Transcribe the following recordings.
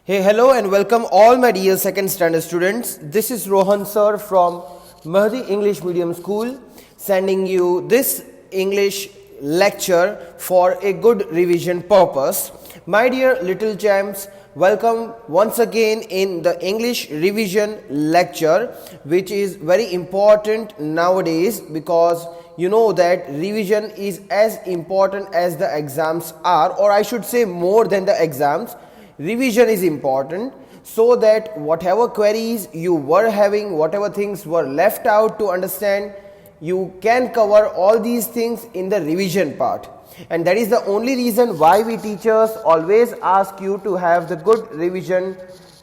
Hey, hello and welcome all my dear second standard students. This is Rohan sir from Mahdi English Medium School sending you this English lecture for a good revision purpose. My dear little champs, welcome once again in the English revision lecture, which is very important nowadays because you know that revision is as important as the exams are, or I should say more than the exams. Revision is important so that whatever queries you were having, whatever things were left out to understand, you can cover all these things in the revision part. And that is the only reason why we teachers always ask you to have the good revision,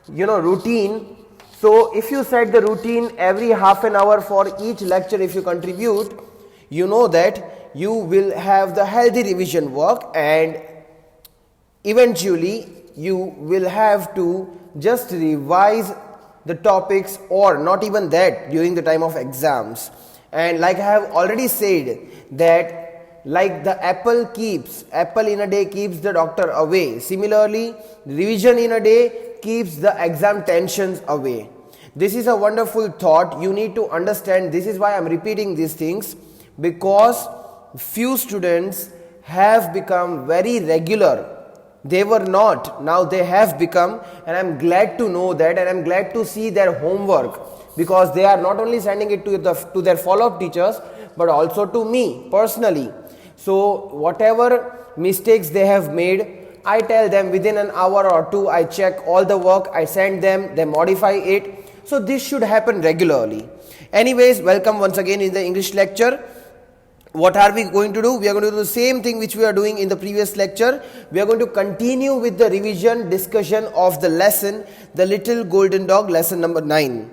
routine. So if you set the routine every half an hour for each lecture, if you contribute, you know that you will have the healthy revision work, and eventually you will have to just revise the topics, or not even that, during the time of exams. And like I have already said that like the apple in a day keeps the doctor away, similarly revision in a day keeps the exam tensions away. This is a wonderful thought. You need to understand. This is why I am repeating these things, because few students have become very regular. They were not, now they have become, and I am glad to know that, and I am glad to see their homework, because they are not only sending it to their follow-up teachers but also to me personally. So whatever mistakes they have made, I tell them within an hour or two, I check all the work, I send them, they modify it. So this should happen regularly. Anyways, welcome once again in the English lecture. What are we going to do? We are going to do the same thing which we are doing in the previous lecture. We are going to continue with the revision discussion of the lesson, The Little Golden Dog, lesson number 9.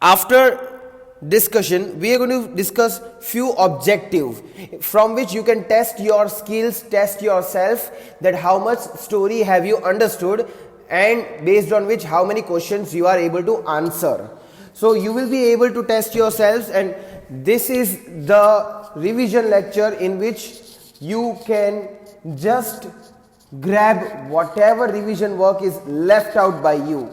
After discussion, we are going to discuss few objectives from which you can test your skills, test yourself, that how much story have you understood, and based on which how many questions you are able to answer. So you will be able to test yourselves, and this is the revision lecture in which you can just grab whatever revision work is left out by you.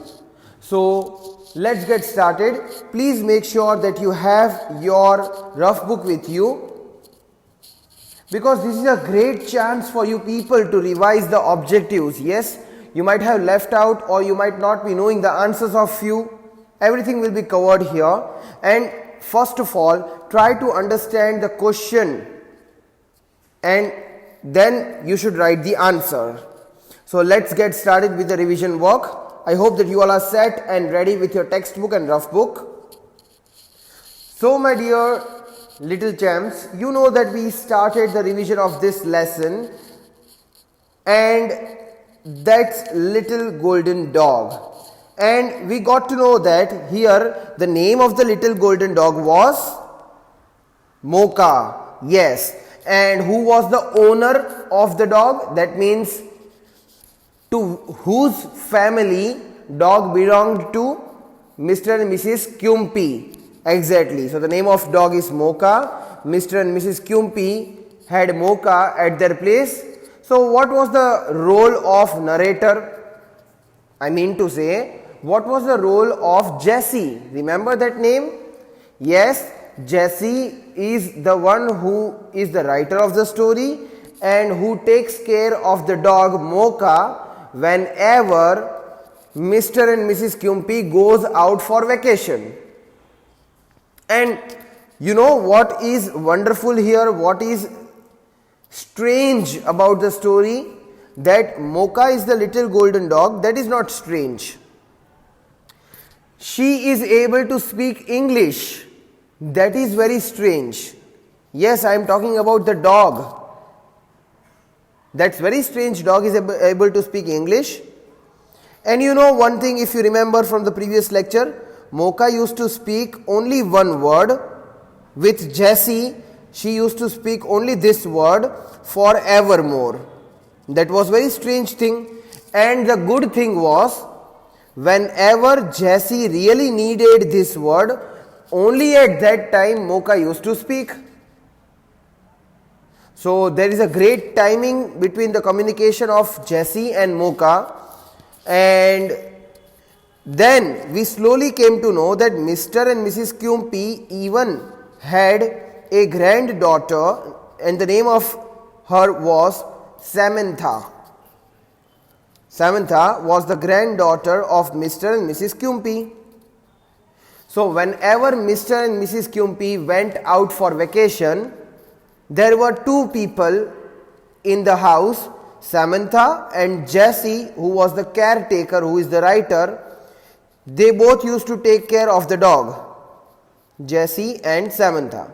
So let's get started. Please make sure that you have your rough book with you, because this is a great chance for you people to revise the objectives. Yes, you might have left out, or you might not be knowing the answers of few. Everything will be covered here. And first of all, try to understand the question, and then you should write the answer. So let's get started with the revision work. I hope that you all are set and ready with your textbook and rough book. So my dear little champs, you know that we started the revision of this lesson, and that's Little Golden Dog. And we got to know that here the name of the little golden dog was Mocha. Yes. And who was the owner of the dog? That means to whose family dog belonged to? Mr. and Mrs. Kyumpi. Exactly. So the name of dog is Mocha. Mr. and Mrs. Kyumpi had Mocha at their place. So what was the role of narrator? I mean to say, what was the role of Jessie? Remember that name? Yes, Jessie is the one who is the writer of the story and who takes care of the dog Mocha whenever Mr. and Mrs. Kyumpi goes out for vacation. And you know what is wonderful here, what is strange about the story? That Mocha is the little golden dog. That is not strange. She is able to speak English. That is very strange. Yes, I am talking about the dog. That's very strange. Dog is able to speak English. And you know one thing, if you remember from the previous lecture, Mocha used to speak only one word. With Jessie, she used to speak only this word, forevermore. That was very strange thing. And the good thing was, whenever Jessie really needed this word, only at that time Mocha used to speak. So there is a great timing between the communication of Jessie and Mocha. And then we slowly came to know that Mr. and Mrs. Kyumpi even had a granddaughter, and the name of her was Samantha. Samantha was the granddaughter of Mr. and Mrs. Kyumpi. So whenever Mr. and Mrs. Kyumpi went out for vacation, there were two people in the house, Samantha and Jessie, who was the caretaker, who is the writer. They both used to take care of the dog, Jessie and Samantha.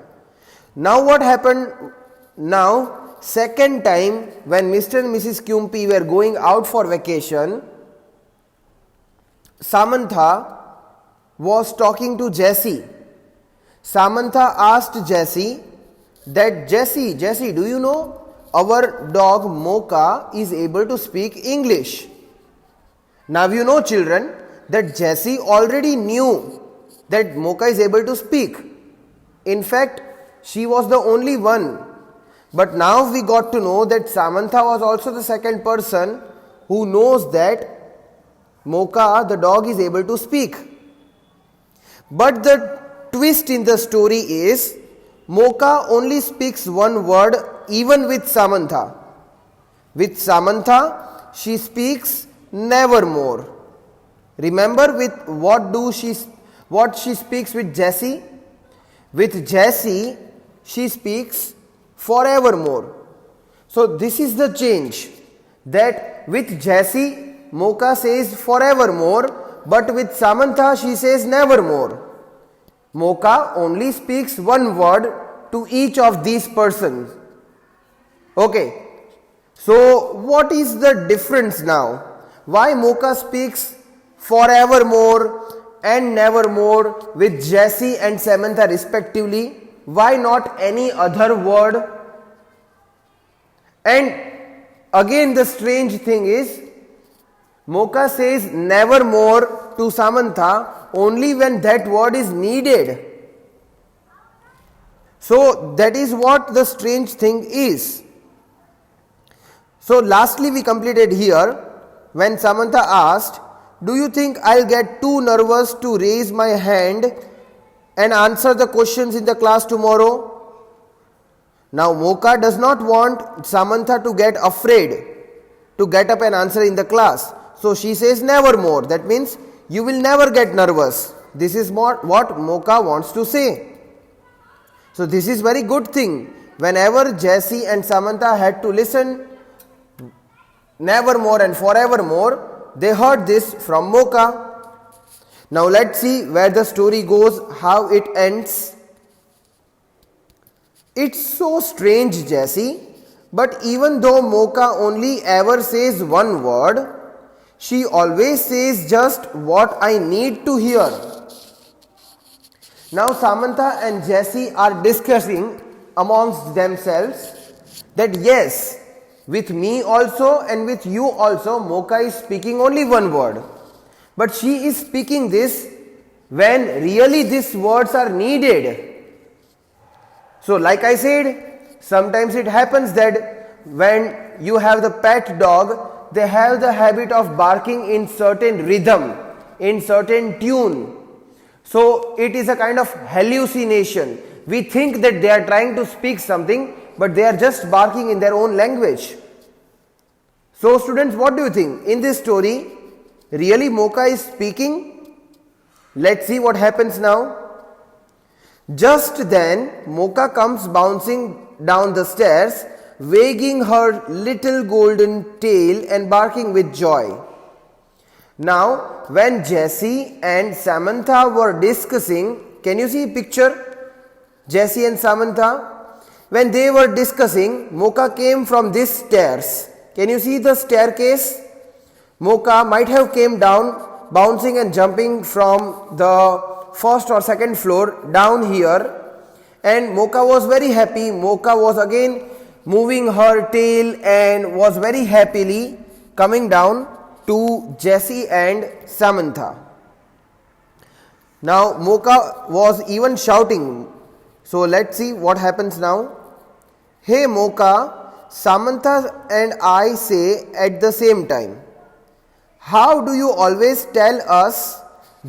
Now what happened? Now, second time when Mr. and Mrs. Kyumpi were going out for vacation, Samantha was talking to Jessie. Samantha asked Jessie that, Jessie, do you know our dog Mocha is able to speak English? Now you know, children, that Jessie already knew that Mocha is able to speak. In fact, she was the only one. But now we got to know that Samantha was also the second person who knows that Mocha, the dog, is able to speak. But the twist in the story is, Mocha only speaks one word even with Samantha. With Samantha, she speaks nevermore. Remember with what she speaks with Jessie? With Jessie, she speaks forevermore. So this is the change, that with Jessie, Mocha says forevermore, but with Samantha, she says nevermore. Mocha only speaks one word to each of these persons. Okay. So what is the difference now? Why Mocha speaks forevermore and nevermore with Jessie and Samantha respectively? Why not any other word? And again the strange thing is, Mocha says nevermore to Samantha only when that word is needed. So that is what the strange thing is. So lastly we completed here when Samantha asked, do you think I'll get too nervous to raise my hand and answer the questions in the class tomorrow? Now Mocha does not want Samantha to get afraid to get up and answer in the class. So she says nevermore. That means you will never get nervous. This is what Mocha wants to say. So this is very good thing. Whenever Jessie and Samantha had to listen nevermore and forevermore, they heard this from Mocha. Now let's see where the story goes, how it ends. It's so strange, Jessie, but even though Mocha only ever says one word, she always says just what I need to hear. Now Samantha and Jessie are discussing amongst themselves that yes, with me also and with you also, Mocha is speaking only one word. But she is speaking this when really these words are needed. So like I said, sometimes it happens that when you have the pet dog, they have the habit of barking in certain rhythm, in certain tune. So it is a kind of hallucination. We think that they are trying to speak something, but they are just barking in their own language. So students, what do you think? In this story, really Mocha is speaking? Let's see what happens now. Just then, Mocha comes bouncing down the stairs, wagging her little golden tail and barking with joy. Now, when Jessie and Samantha were discussing, can you see a picture? Jessie and Samantha. When they were discussing, Mocha came from these stairs. Can you see the staircase? Mocha might have came down, bouncing and jumping from the first or second floor down here, and Mocha was very happy. Mocha was again moving her tail and was very happily coming down to Jessie and Samantha. Now Mocha was even shouting. So let's see what happens now. Hey Mocha, Samantha and I say at the same time. How do you always tell us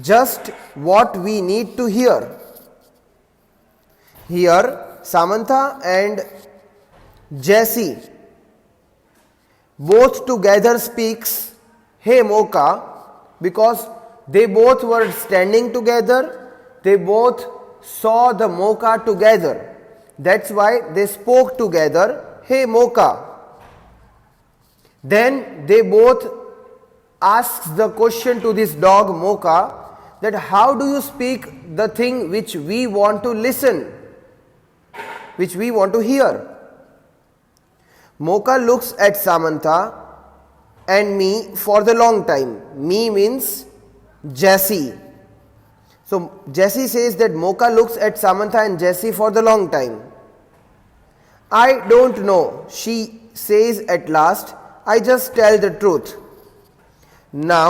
just what we need to hear? Here Samantha and Jessie both together speaks, "Hey Mocha," because they both were standing together, they both saw the Mocha together. That's why they spoke together, "Hey Mocha." Then they both asked the question to this dog Mocha, that how do you speak the thing which we want to listen, which we want to hear? Mocha looks at Samantha and me for the long time. Me means Jessie. So Jessie says that Mocha looks at Samantha and Jessie for the long time. "I don't know," she says at last. "I just tell the truth." Now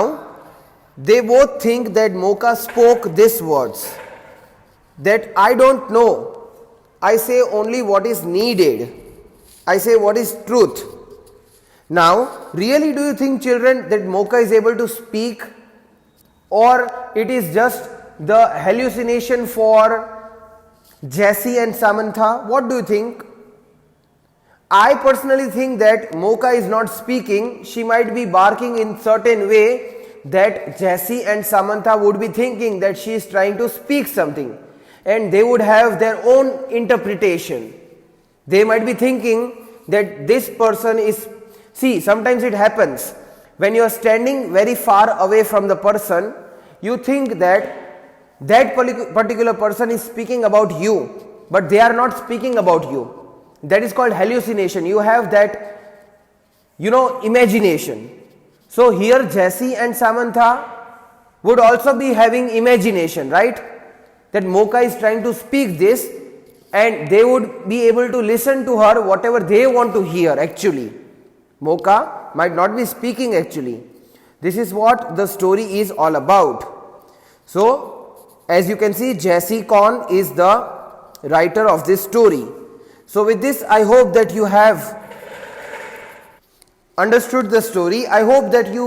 they both think that Mocha spoke these words, that "I don't know, I say only what is needed, I say what is truth." Now really, do you think, children, that Mocha is able to speak, or it is just the hallucination for Jessie and Samantha? What do you think? I personally think that Mocha is not speaking. She might be barking in certain way that Jessie and Samantha would be thinking that she is trying to speak something, and they would have their own interpretation. They might be thinking that this person is, see, sometimes it happens when you are standing very far away from the person, you think that that particular person is speaking about you, but they are not speaking about you. That is called hallucination. You have that, imagination. So here Jessie and Samantha would also be having imagination, right? That Mocha is trying to speak this, and they would be able to listen to her whatever they want to hear actually. Mocha might not be speaking actually. This is what the story is all about. So as you can see, Jessie Conn is the writer of this story. So with this, I hope that you have understood the story. I hope that you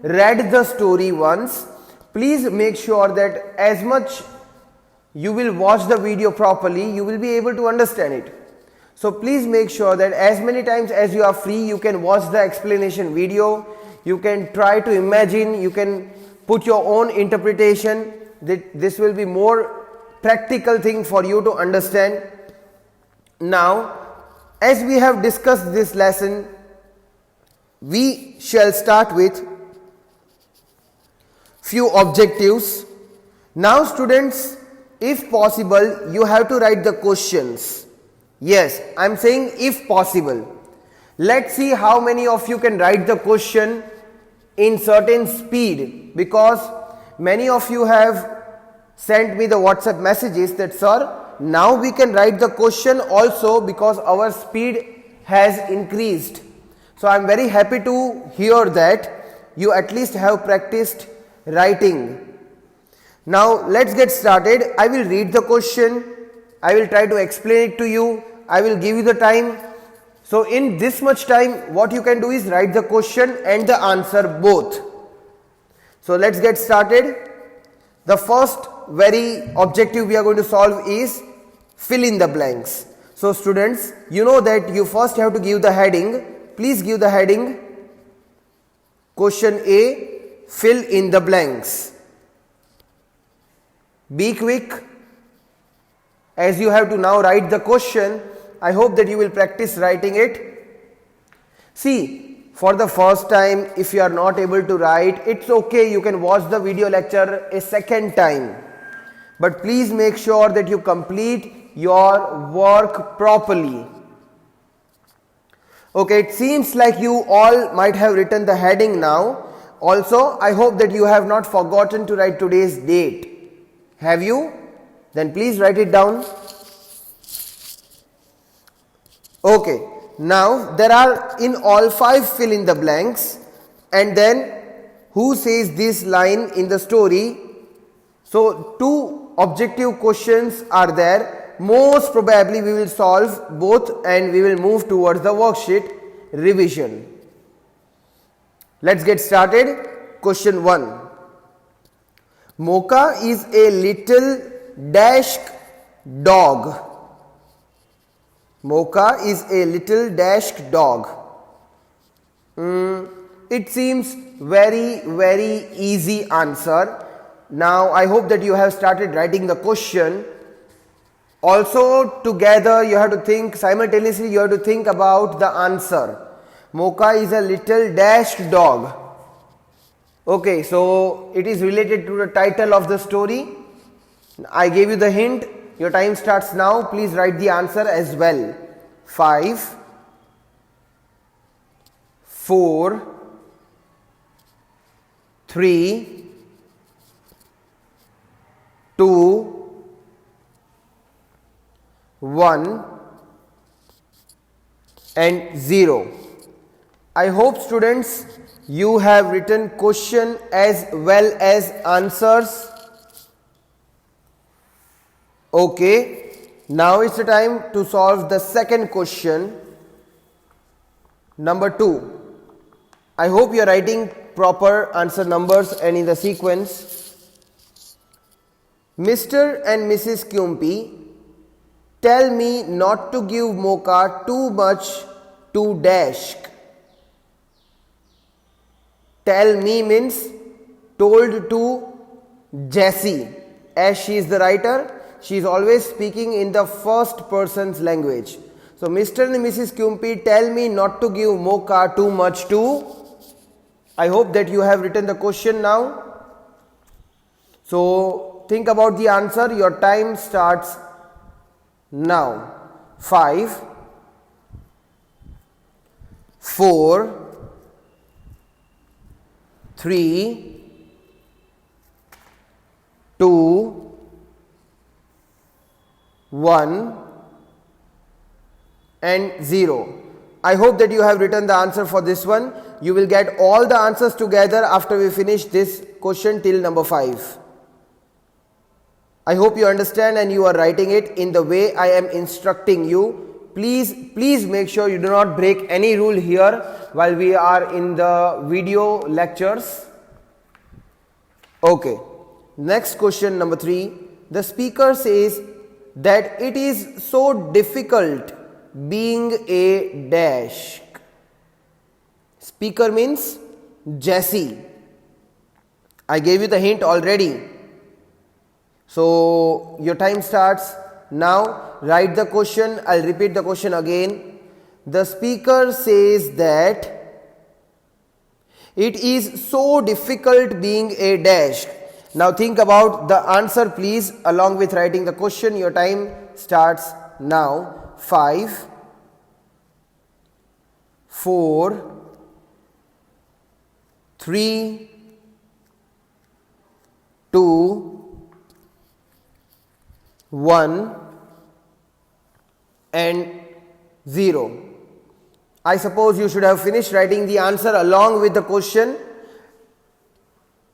read the story once. Please make sure that as much you will watch the video properly, you will be able to understand it. So please make sure that as many times as you are free, you can watch the explanation video, you can try to imagine, you can put your own interpretation. This will be more practical thing for you to understand. Now, as we have discussed this lesson, we shall start with few objectives. Now students, if possible, you have to write the questions. Yes, I am saying if possible. Let's see how many of you can write the question in certain speed, because many of you have sent me the WhatsApp messages that, "Sir, now we can write the question also because our speed has increased." So I am very happy to hear that you at least have practiced writing. Now let's get started. I will read the question, I will try to explain it to you, I will give you the time. So in this much time, what you can do is write the question and the answer both. So let's get started. The first very objective we are going to solve is fill in the blanks. So students, you know that you first have to give the heading. Please give the heading. Question A, fill in the blanks. Be quick, as you have to now write the question. I hope that you will practice writing it. See, for the first time, if you are not able to write, it's okay, you can watch the video lecture a second time. But please make sure that you complete your work properly. Okay, it seems like you all might have written the heading now. Also, I hope that you have not forgotten to write today's date. Have you? Then please write it down. Okay, now there are in all 5 fill in the blanks, and then who says this line in the story. So 2 objective questions are there. Most probably we will solve both and we will move towards the worksheet revision. Let's get started. question 1. Mocha is a little dash dog. Mocha is a little dash dog. It seems very easy answer. Now I hope that you have started writing the question. Also together you have to think, simultaneously you have to think about the answer. Mocha is a little dash dog. Okay, so it is related to the title of the story. I gave you the hint. Your time starts now. Please write the answer as well. 5, 4, 3, 2, 1 and 0. I hope students you have written question as well as answers. Okay, now it's the time to solve the second question, number 2. I hope you are writing proper answer numbers and in the sequence. Mr. and Mrs. Kyumpi tell me not to give Mocha too much to dash. Tell me means told to Jessie. As she is the writer, she is always speaking in the first person's language. So Mr. and Mrs. Kyumpi tell me not to give Mocha too much to. I hope that you have written the question now. So think about the answer. Your time starts now. 5, 4, 3, 2, 1 and 0. I hope that you have written the answer for this one. You will get all the answers together after we finish this question till number 5. I hope you understand and you are writing it in the way I am instructing you. Please make sure you do not break any rule here while we are in the video lectures. Okay, next question number 3. The speaker says that it is so difficult being a dash. Speaker means Jessie. I gave you the hint already. So your time starts now. Write the question. I'll repeat the question again. The speaker says that it is so difficult being a dash. Now think about the answer please along with writing the question. Your time starts now. 5, 4, 3, 2, 1 and 0. I suppose you should have finished writing the answer along with the question.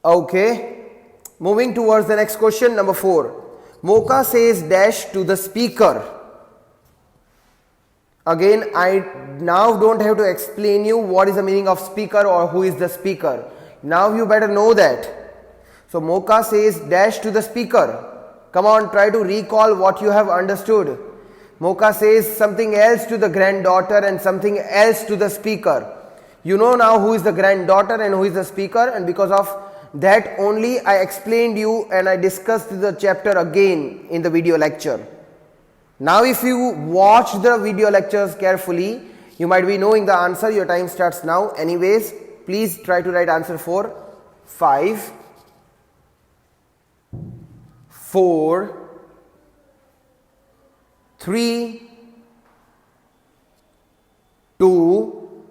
Okay. Moving towards the next question, number 4. Mocha says dash to the speaker. Again, I now don't have to explain you what is the meaning of speaker or who is the speaker. Now you better know that. So Mocha says dash to the speaker. Come on, try to recall what you have understood. Mocha says something else to the granddaughter and something else to the speaker. You know now who is the granddaughter and who is the speaker, and because of that only I explained you and I discussed the chapter again in the video lecture. Now if you watch the video lectures carefully, you might be knowing the answer. Your time starts now. Anyways, please try to write answer 4. 5, 4, 3, 2,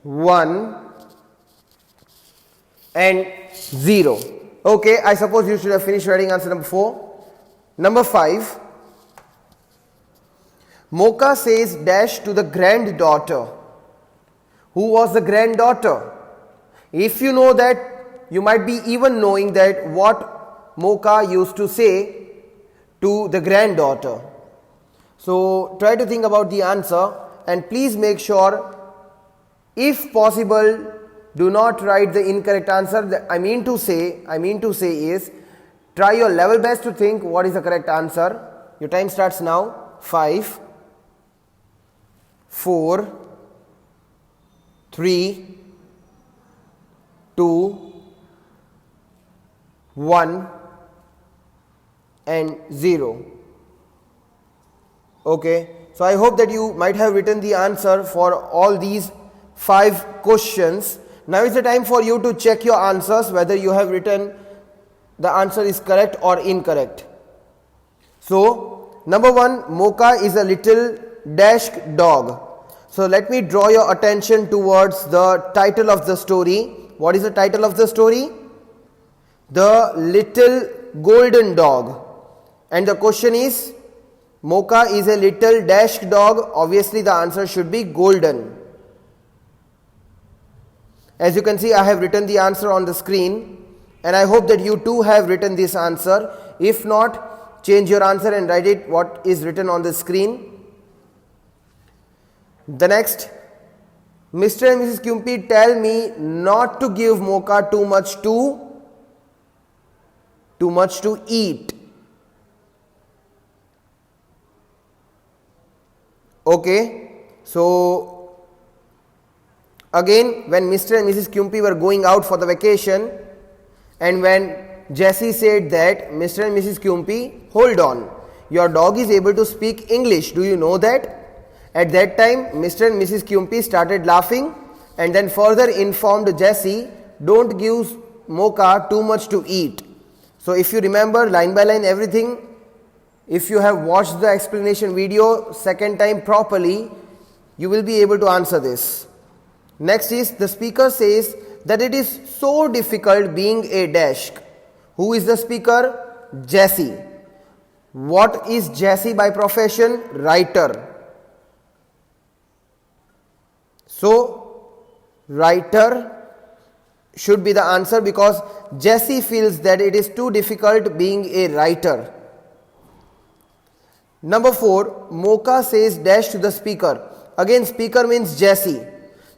1 and 0. Okay, I suppose you should have finished writing answer number 4. Number 5. Mocha says dash to the granddaughter. Who was the granddaughter? If you know that, you might be even knowing that what Mocha used to say to the granddaughter. So try to think about the answer and please make sure, if possible, Do not write the incorrect answer. I mean to say is, try your level best to think what is the correct answer. Your time starts now. 5, 4, 3, 2, 1 and 0. Okay, so I hope that you might have written the answer for all these 5 questions. Now is the time for you to check your answers, whether you have written the answer is correct or incorrect. So, number 1, Mocha is a little dash dog. So, let me draw your attention towards the title of the story. What is the title of the story? The Little Golden Dog. And the question is, Mocha is a little dash dog. Obviously, the answer should be golden. As you can see, I have written the answer on the screen, and I hope that you too have written this answer. If not, change your answer and write it what is written on the screen. The next, Mr. and Mrs. Kyumpi tell me not to give Mocha too much to eat. Okay, so again, when Mr. and Mrs. Kyumpi were going out for the vacation, and when Jessie said that, Mr. and Mrs. Kyumpi, hold on, your dog is able to speak English, do you know that? At that time, Mr. and Mrs. Kyumpi started laughing and then further informed Jessie, don't give Mocha too much to eat. So if you remember line by line everything, if you have watched the explanation video second time properly, you will be able to answer this. Next is, the speaker says that it is so difficult being a dash. Who is the speaker? Jessie. What is Jessie by profession? Writer. So, writer should be the answer, because Jessie feels that it is too difficult being a writer. Number 4, Mocha says dash to the speaker. Again, speaker means Jessie.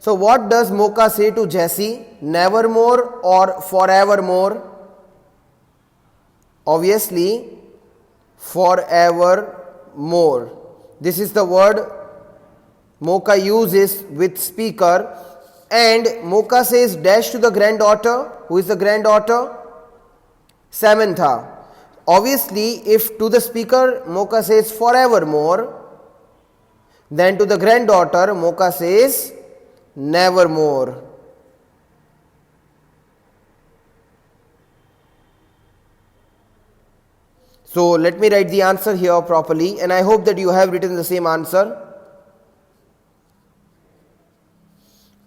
So what does Mocha say to Jessie? Nevermore or forevermore? Obviously, forevermore. This is the word Mocha uses with speaker. And Mocha says dash to the granddaughter. Who is the granddaughter? Samantha. Obviously, if to the speaker Mocha says forevermore, then to the granddaughter Mocha says nevermore. So let me write the answer here properly, and I hope that you have written the same answer.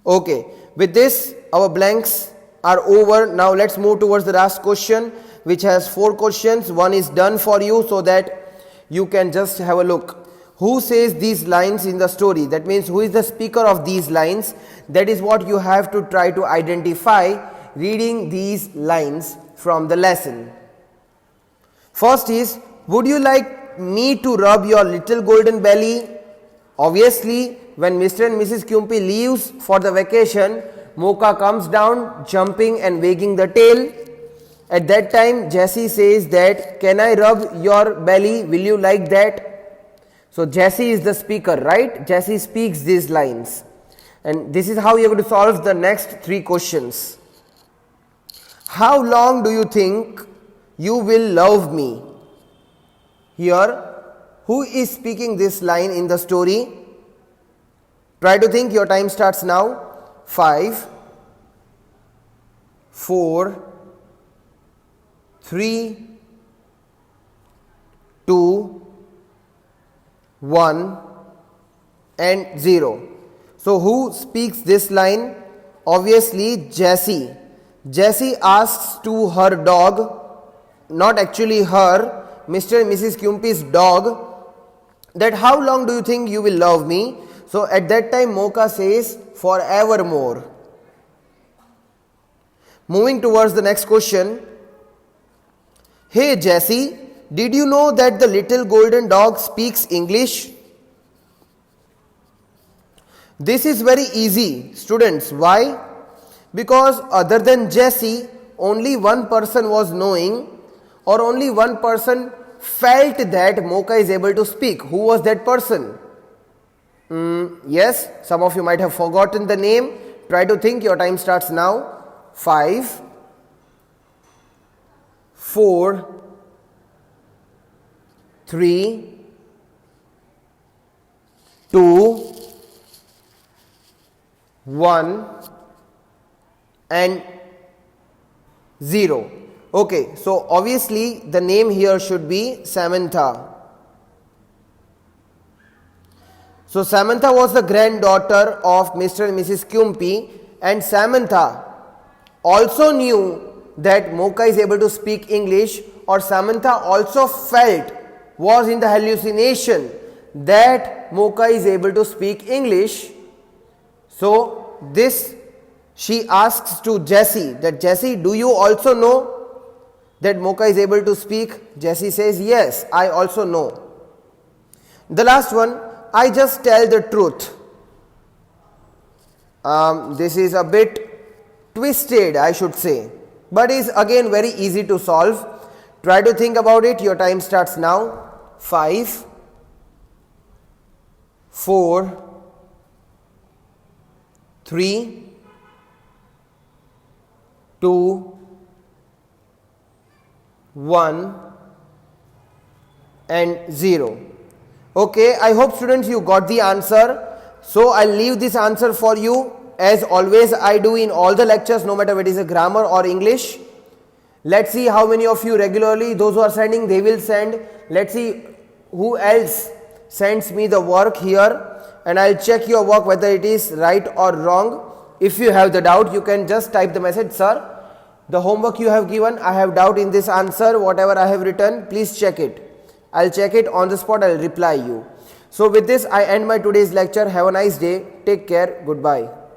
Okay, with this our blanks are over. Now let's move towards the last question, which has 4 questions. One is done for you so that you can just have a look. Who says these lines in the story? That means who is the speaker of these lines? That is what you have to try to identify reading these lines from the lesson. First is, would you like me to rub your little golden belly? Obviously, when Mr. and Mrs. Kyumpi leaves for the vacation, Mocha comes down jumping and wagging the tail. At that time, Jessie says that, can I rub your belly? Will you like that? So Jessie is the speaker, right? Jessie speaks these lines. And this is how you are going to solve the next 3 questions. How long do you think you will love me? Here, who is speaking this line in the story? Try to think. Your time starts now. 5, 4, 3, 2, 1 and 0. So who speaks this line? Obviously Jessie. Jessie asks to her dog, not actually her, Mr. and Mrs. Kyumpi's dog, that how long do you think you will love me? So at that time Mocha says forevermore. Moving towards the next question. Hey Jessie, did you know that the little golden dog speaks English? This is very easy, students. Why? Because other than Jesse, only one person was knowing, or only one person felt that Mocha is able to speak. Who was that person? Yes, some of you might have forgotten the name. Try to think. Your time starts now. 5, 4, 3, 2, 1 and 0. Okay, so obviously the name here should be Samantha. So Samantha was the granddaughter of Mr. and Mrs. Kyumpi, and Samantha also knew that Mocha is able to speak English, or Samantha also felt, was in the hallucination that Mocha is able to speak English. So this she asks to Jesse that, Jesse, do you also know that Mocha is able to speak? Jesse says, yes, I also know. The last one, I just tell the truth. This is a bit twisted, I should say, but is again very easy to solve. Try to think about it. Your time starts now. 5, 4, 3, 2, 1 and 0. Okay, I hope students you got the answer. So I'll leave this answer for you as always I do in all the lectures, no matter whether it is a grammar or English. Let's see how many of you regularly, those who are sending, they will send. Let's see who else sends me the work here, and I'll check your work whether it is right or wrong. If you have the doubt, you can just type the message, sir, the homework you have given, I have doubt in this answer, whatever I have written, please check it. I'll check it on the spot, I'll reply you. So with this, I end my today's lecture. Have a nice day. Take care. Goodbye.